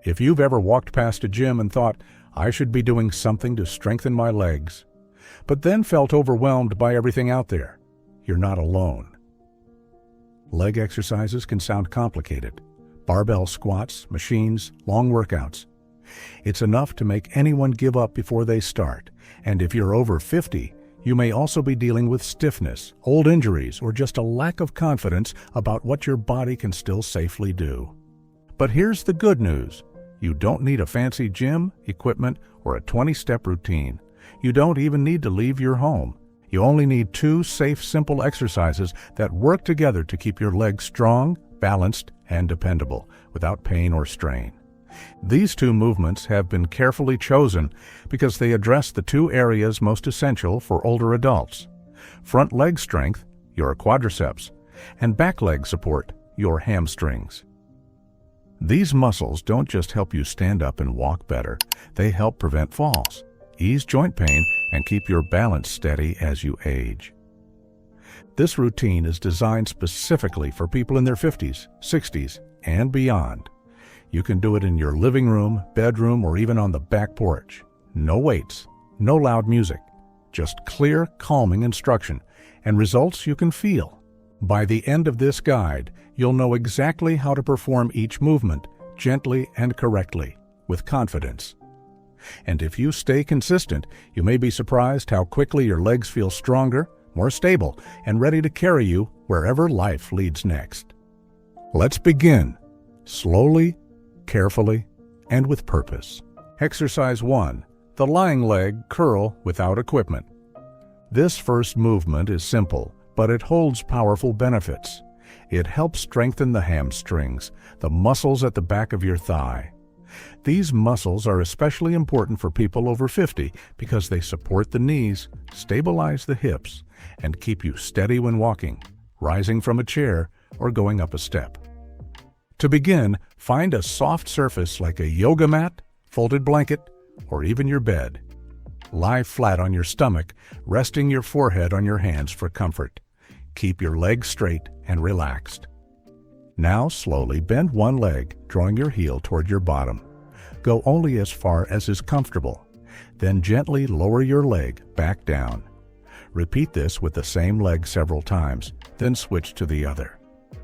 If you've ever walked past a gym and thought, I should be doing something to strengthen my legs, but then felt overwhelmed by everything out there, you're not alone. Leg exercises can sound complicated. Barbell squats, machines, long workouts. It's enough to make anyone give up before they start. And if you're over 50, you may also be dealing with stiffness, old injuries, or just a lack of confidence about what your body can still safely do. But here's the good news. You don't need a fancy gym, equipment, or a 20-step routine. You don't even need to leave your home. You only need 2 safe, simple exercises that work together to keep your legs strong, balanced, and dependable, without pain or strain. These 2 movements have been carefully chosen because they address the 2 areas most essential for older adults: front leg strength, your quadriceps, and back leg support, your hamstrings. These muscles don't just help you stand up and walk better, they help prevent falls, ease joint pain, and keep your balance steady as you age. This routine is designed specifically for people in their 50s, 60s, and beyond. You can do it in your living room, bedroom, or even on the back porch. No weights, no loud music, just clear, calming instruction and results you can feel. By the end of this guide, you'll know exactly how to perform each movement gently and correctly, with confidence. And if you stay consistent, you may be surprised how quickly your legs feel stronger, more stable, and ready to carry you wherever life leads next. Let's begin. Slowly, carefully, and with purpose. Exercise 1. The lying leg curl without equipment. This first movement is simple, but it holds powerful benefits. It helps strengthen the hamstrings, the muscles at the back of your thigh. These muscles are especially important for people over 50 because they support the knees, stabilize the hips, and keep you steady when walking, rising from a chair, or going up a step. To begin, find a soft surface like a yoga mat, folded blanket, or even your bed. Lie flat on your stomach, resting your forehead on your hands for comfort. Keep your legs straight and relaxed. Now slowly bend one leg, drawing your heel toward your bottom. Go only as far as is comfortable. Then gently lower your leg back down. Repeat this with the same leg several times, then switch to the other.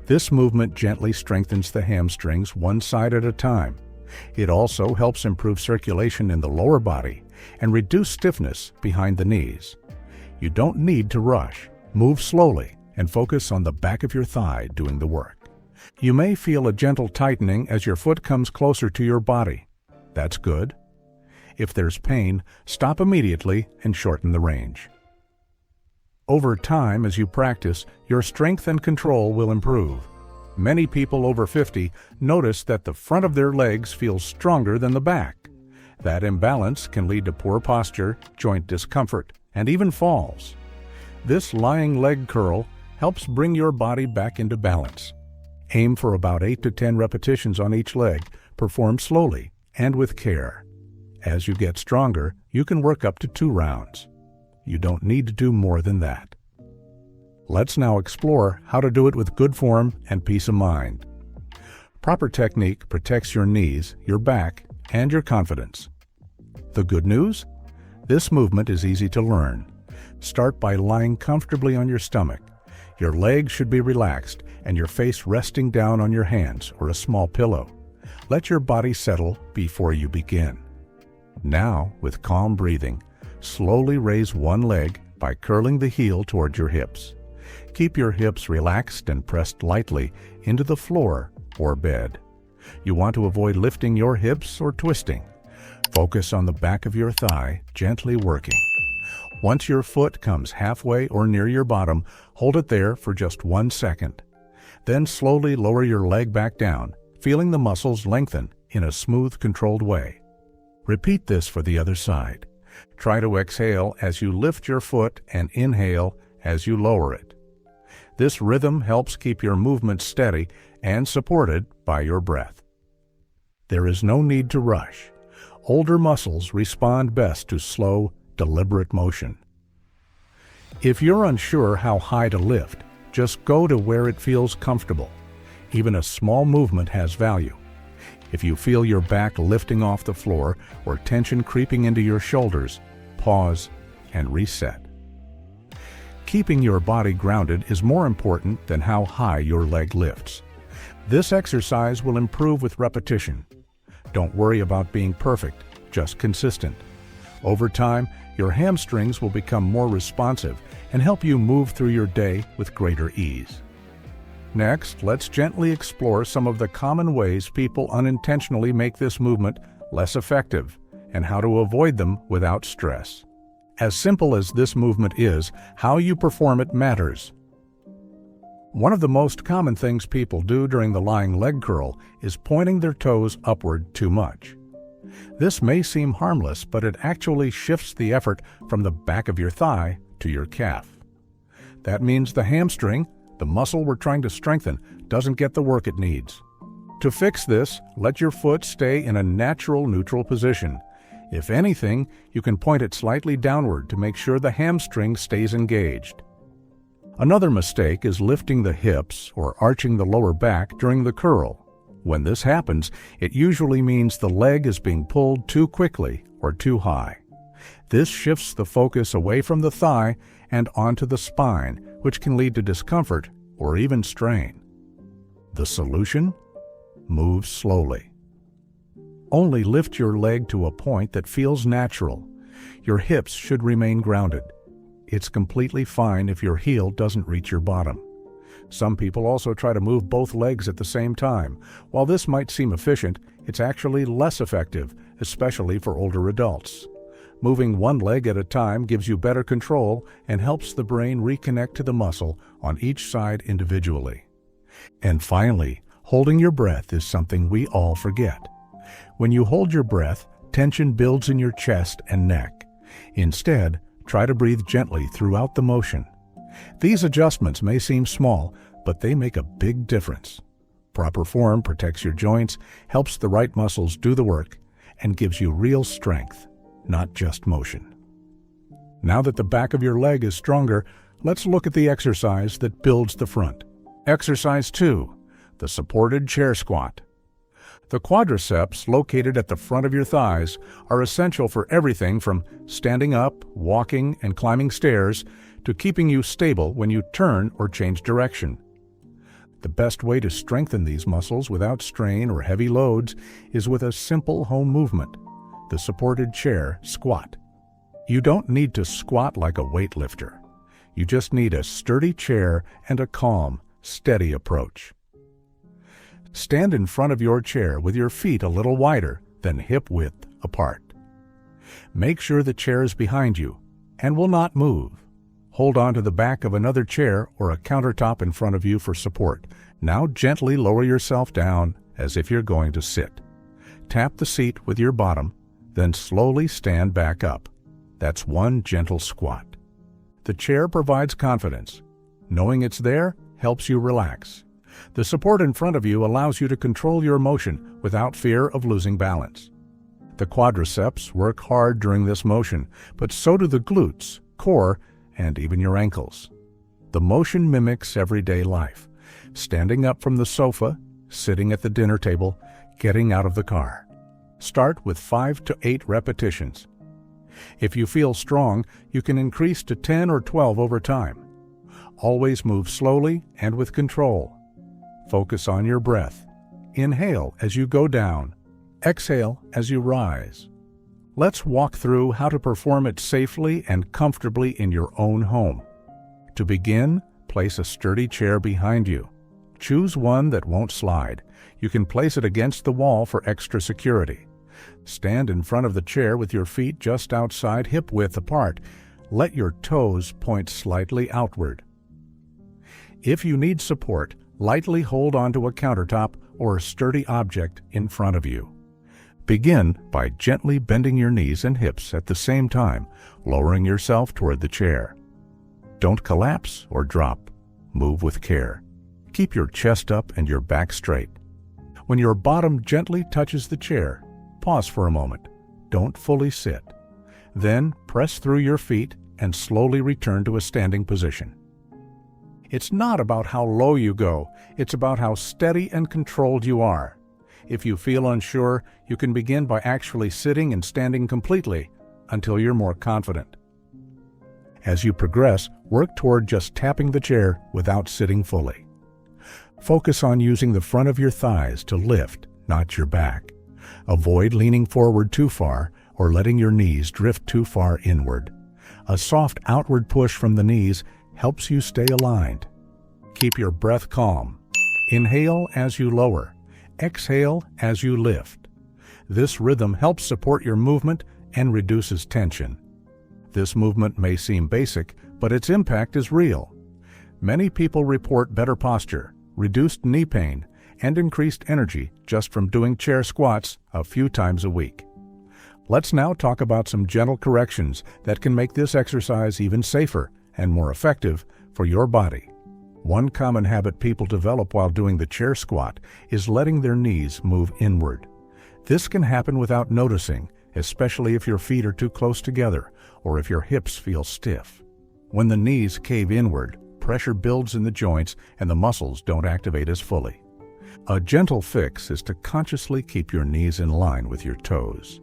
This movement gently strengthens the hamstrings one side at a time. It also helps improve circulation in the lower body and reduce stiffness behind the knees. You don't need to rush. Move slowly and focus on the back of your thigh doing the work. You may feel a gentle tightening as your foot comes closer to your body. That's good. If there's pain, stop immediately and shorten the range. Over time, as you practice, your strength and control will improve. Many people over 50 notice that the front of their legs feels stronger than the back. That imbalance can lead to poor posture, joint discomfort, and even falls. This lying leg curl helps bring your body back into balance. Aim for about 8 to 10 repetitions on each leg. Perform slowly and with care. As you get stronger, you can work up to 2 rounds. You don't need to do more than that. Let's now explore how to do it with good form and peace of mind. Proper technique protects your knees, your back, and your confidence. The good news? This movement is easy to learn. Start by lying comfortably on your stomach. Your legs should be relaxed and your face resting down on your hands or a small pillow. Let your body settle before you begin. Now, with calm breathing, slowly raise one leg by curling the heel toward your hips. Keep your hips relaxed and pressed lightly into the floor or bed. You want to avoid lifting your hips or twisting. Focus on the back of your thigh, gently working. Once your foot comes halfway or near your bottom, hold it there for just 1 second. Then slowly lower your leg back down, feeling the muscles lengthen in a smooth, controlled way. Repeat this for the other side. Try to exhale as you lift your foot and inhale as you lower it. This rhythm helps keep your movement steady and supported by your breath. There is no need to rush. Older muscles respond best to slow, deliberate motion. If you're unsure how high to lift, just go to where it feels comfortable. Even a small movement has value. If you feel your back lifting off the floor or tension creeping into your shoulders, pause and reset. Keeping your body grounded is more important than how high your leg lifts. This exercise will improve with repetition. Don't worry about being perfect, just consistent. Over time, your hamstrings will become more responsive and help you move through your day with greater ease. Next, let's gently explore some of the common ways people unintentionally make this movement less effective and how to avoid them without stress. As simple as this movement is, how you perform it matters. One of the most common things people do during the lying leg curl is pointing their toes upward too much. This may seem harmless, but it actually shifts the effort from the back of your thigh to your calf. That means the hamstring, the muscle we're trying to strengthen, doesn't get the work it needs. To fix this, let your foot stay in a natural neutral position. If anything, you can point it slightly downward to make sure the hamstring stays engaged. Another mistake is lifting the hips or arching the lower back during the curl. When this happens, it usually means the leg is being pulled too quickly or too high. This shifts the focus away from the thigh and onto the spine, which can lead to discomfort or even strain. The solution? Move slowly. Only lift your leg to a point that feels natural. Your hips should remain grounded. It's completely fine if your heel doesn't reach your bottom. Some people also try to move both legs at the same time. While this might seem efficient, it's actually less effective, especially for older adults. Moving one leg at a time gives you better control and helps the brain reconnect to the muscle on each side individually. And finally, holding your breath is something we all forget. When you hold your breath, tension builds in your chest and neck. Instead, try to breathe gently throughout the motion. These adjustments may seem small, but they make a big difference. Proper form protects your joints, helps the right muscles do the work, and gives you real strength, not just motion. Now that the back of your leg is stronger, let's look at the exercise that builds the front. Exercise 2, the supported chair squat. The quadriceps, located at the front of your thighs, are essential for everything from standing up, walking, and climbing stairs to keeping you stable when you turn or change direction. The best way to strengthen these muscles without strain or heavy loads is with a simple home movement, the supported chair squat. You don't need to squat like a weightlifter. You just need a sturdy chair and a calm, steady approach. Stand in front of your chair with your feet a little wider than hip-width apart. Make sure the chair is behind you and will not move. Hold on to the back of another chair or a countertop in front of you for support. Now gently lower yourself down as if you're going to sit. Tap the seat with your bottom, then slowly stand back up. That's one gentle squat. The chair provides confidence. Knowing it's there helps you relax. The support in front of you allows you to control your motion without fear of losing balance. The quadriceps work hard during this motion, but so do the glutes, core, and even your ankles. The motion mimics everyday life. Standing up from the sofa, sitting at the dinner table, getting out of the car. Start with 5 to 8 repetitions. If you feel strong, you can increase to 10 or 12 over time. Always move slowly and with control. Focus on your breath. Inhale as you go down. Exhale as you rise. Let's walk through how to perform it safely and comfortably in your own home. To begin, place a sturdy chair behind you. Choose one that won't slide. You can place it against the wall for extra security. Stand in front of the chair with your feet just outside hip-width apart. Let your toes point slightly outward. If you need support, lightly hold onto a countertop or a sturdy object in front of you. Begin by gently bending your knees and hips at the same time, lowering yourself toward the chair. Don't collapse or drop. Move with care. Keep your chest up and your back straight. When your bottom gently touches the chair, pause for a moment. Don't fully sit. Then press through your feet and slowly return to a standing position. It's not about how low you go, it's about how steady and controlled you are. If you feel unsure, you can begin by actually sitting and standing completely until you're more confident. As you progress, work toward just tapping the chair without sitting fully. Focus on using the front of your thighs to lift, not your back. Avoid leaning forward too far or letting your knees drift too far inward. A soft outward push from the knees helps you stay aligned. Keep your breath calm. Inhale as you lower. Exhale as you lift. This rhythm helps support your movement and reduces tension. This movement may seem basic, but its impact is real. Many people report better posture, reduced knee pain, and increased energy just from doing chair squats a few times a week. Let's now talk about some gentle corrections that can make this exercise even safer and more effective for your body. One common habit people develop while doing the chair squat is letting their knees move inward. This can happen without noticing, especially if your feet are too close together or if your hips feel stiff. When the knees cave inward, pressure builds in the joints and the muscles don't activate as fully. A gentle fix is to consciously keep your knees in line with your toes.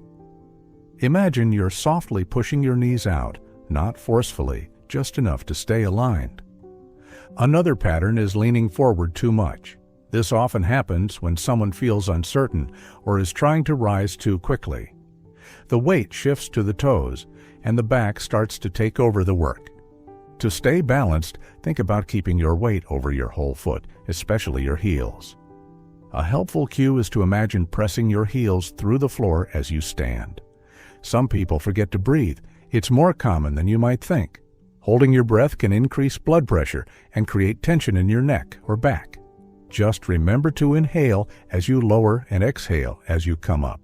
Imagine you're softly pushing your knees out, not forcefully, just enough to stay aligned. Another pattern is leaning forward too much. This often happens when someone feels uncertain or is trying to rise too quickly. The weight shifts to the toes, and the back starts to take over the work. To stay balanced, think about keeping your weight over your whole foot, especially your heels. A helpful cue is to imagine pressing your heels through the floor as you stand. Some people forget to breathe. It's more common than you might think. Holding your breath can increase blood pressure and create tension in your neck or back. Just remember to inhale as you lower and exhale as you come up.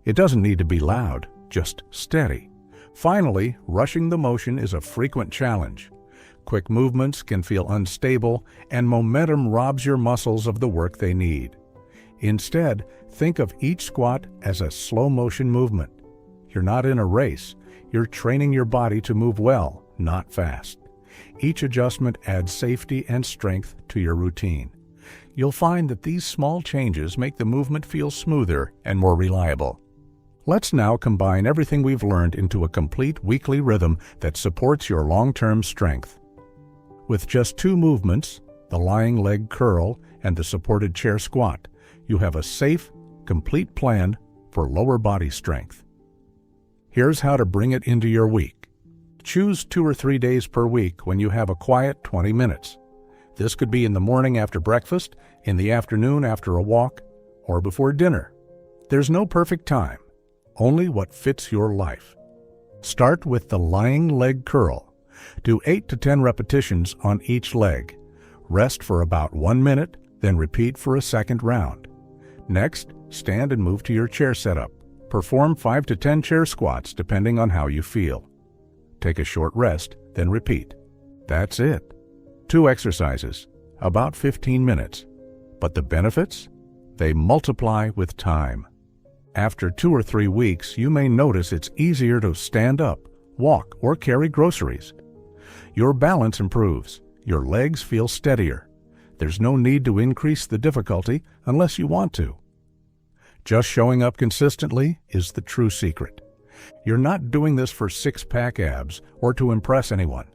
It doesn't need to be loud, just steady. Finally, rushing the motion is a frequent challenge. Quick movements can feel unstable, and momentum robs your muscles of the work they need. Instead, think of each squat as a slow-motion movement. You're not in a race. You're training your body to move well, not fast. Each adjustment adds safety and strength to your routine. You'll find that these small changes make the movement feel smoother and more reliable. Let's now combine everything we've learned into a complete weekly rhythm that supports your long-term strength. With just 2 movements, the lying leg curl and the supported chair squat, you have a safe, complete plan for lower body strength. Here's how to bring it into your week. Choose 2 or 3 days per week when you have a quiet 20 minutes. This could be in the morning after breakfast, in the afternoon after a walk, or before dinner. There's no perfect time, only what fits your life. Start with the lying leg curl. Do 8 to 10 repetitions on each leg. Rest for about 1 minute, then repeat for a second round. Next, stand and move to your chair setup. Perform 5 to 10 chair squats depending on how you feel. Take a short rest, then repeat. That's it. 2 exercises, about 15 minutes. But the benefits? They multiply with time. After 2 or 3 weeks, you may notice it's easier to stand up, walk, or carry groceries. Your balance improves. Your legs feel steadier. There's no need to increase the difficulty unless you want to. Just showing up consistently is the true secret. You're not doing this for six-pack abs or to impress anyone.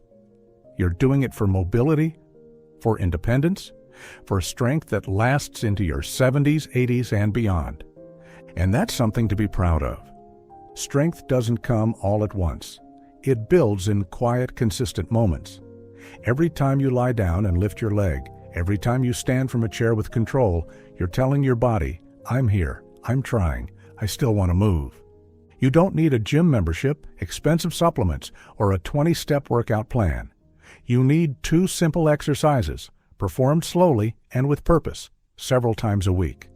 You're doing it for mobility, for independence, for strength that lasts into your 70s, 80s, and beyond. And that's something to be proud of. Strength doesn't come all at once. It builds in quiet, consistent moments. Every time you lie down and lift your leg, every time you stand from a chair with control, you're telling your body, I'm here, I'm trying, I still want to move. You don't need a gym membership, expensive supplements, or a 20-step workout plan. You need 2 simple exercises, performed slowly and with purpose, several times a week.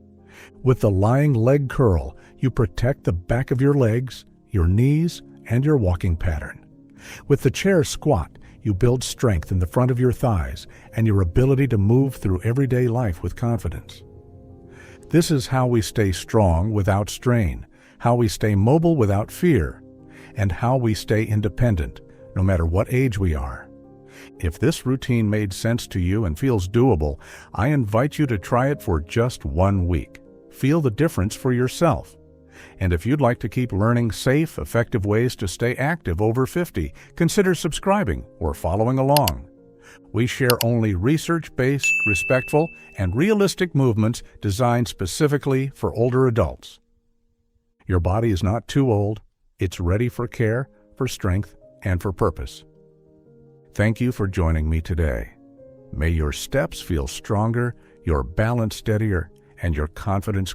With the lying leg curl, you protect the back of your legs, your knees, and your walking pattern. With the chair squat, you build strength in the front of your thighs and your ability to move through everyday life with confidence. This is how we stay strong without strain, how we stay mobile without fear, and how we stay independent, no matter what age we are. If this routine made sense to you and feels doable, I invite you to try it for just 1 week. Feel the difference for yourself. And if you'd like to keep learning safe, effective ways to stay active over 50, consider subscribing or following along. We share only research-based, respectful, and realistic movements designed specifically for older adults. Your body is not too old. It's ready for care, for strength, and for purpose. Thank you for joining me today. May your steps feel stronger, your balance steadier, and your confidence